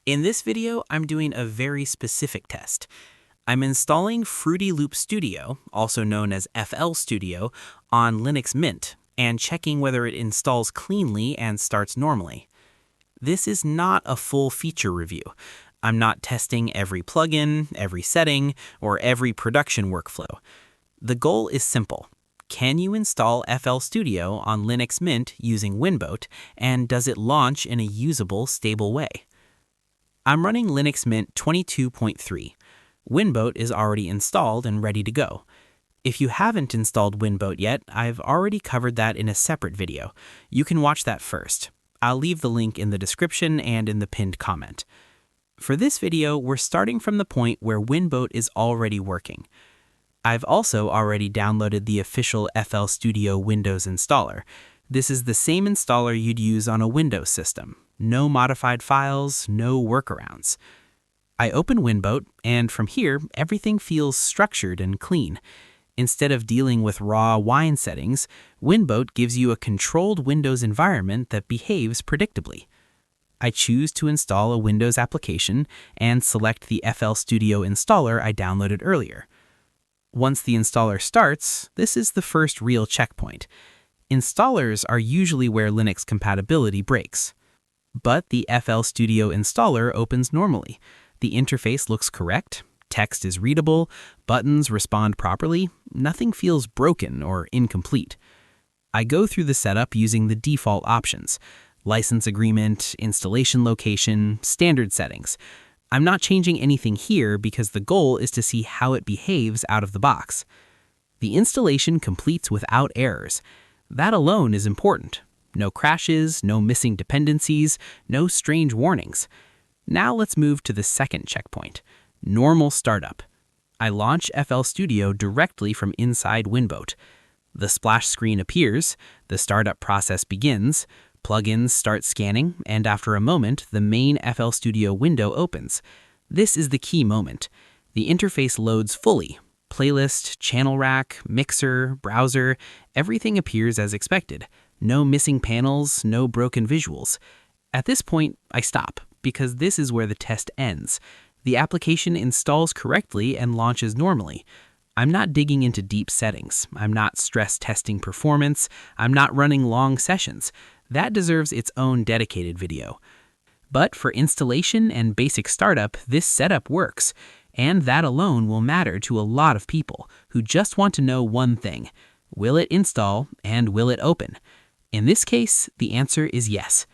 In this video, I'm doing a very specific test. I'm installing Fruity Loop Studio, also known as FL Studio, on Linux Mint and checking whether it installs cleanly and starts normally. This is not a full feature review. I'm not testing every plugin, every setting, or every production workflow. The goal is simple. Can you install FL Studio on Linux Mint using Winboat, and does it launch in a usable, stable way? I'm running Linux Mint 22.3. Winboat is already installed and ready to go. If you haven't installed Winboat yet, I've already covered that in a separate video. You can watch that first. I'll leave the link in the description and in the pinned comment. For this video, we're starting from the point where Winboat is already working. I've also already downloaded the official FL Studio Windows installer. This is the same installer you'd use on a Windows system. No modified files, no workarounds. I open Winboat, and from here, everything feels structured and clean. Instead of dealing with raw wine settings, Winboat gives you a controlled Windows environment that behaves predictably. I choose to install a Windows application and select the FL Studio installer I downloaded earlier. Once the installer starts, this is the first real checkpoint. Installers are usually where Linux compatibility breaks. But the FL Studio installer opens normally. The interface looks correct, text is readable, buttons respond properly, nothing feels broken or incomplete. I go through the setup using the default options: license agreement, installation location, standard settings. I'm not changing anything here because the goal is to see how it behaves out of the box. The installation completes without errors. That alone is important. No crashes, no missing dependencies, no strange warnings. Now let's move to the second checkpoint: normal startup. I launch FL Studio directly from inside Winboat. The splash screen appears, the startup process begins, plugins start scanning, and after a moment, the main FL Studio window opens. This is the key moment. The interface loads fully. Playlist, channel rack, mixer, browser, everything appears as expected. No missing panels, no broken visuals. At this point, I stop, because this is where the test ends. The application installs correctly and launches normally. I'm not digging into deep settings. I'm not stress testing performance. I'm not running long sessions. That deserves its own dedicated video. But for installation and basic startup, this setup works. And that alone will matter to a lot of people who just want to know one thing: will it install and will it open? In this case, the answer is yes.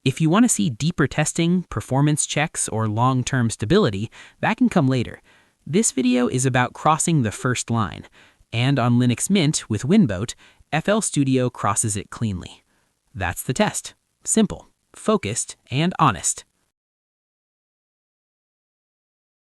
If you want to see deeper testing, performance checks, or long-term stability, that can come later. This video is about crossing the first line. And on Linux Mint with Winboat, FL Studio crosses it cleanly. That's the test. Simple, focused, and honest.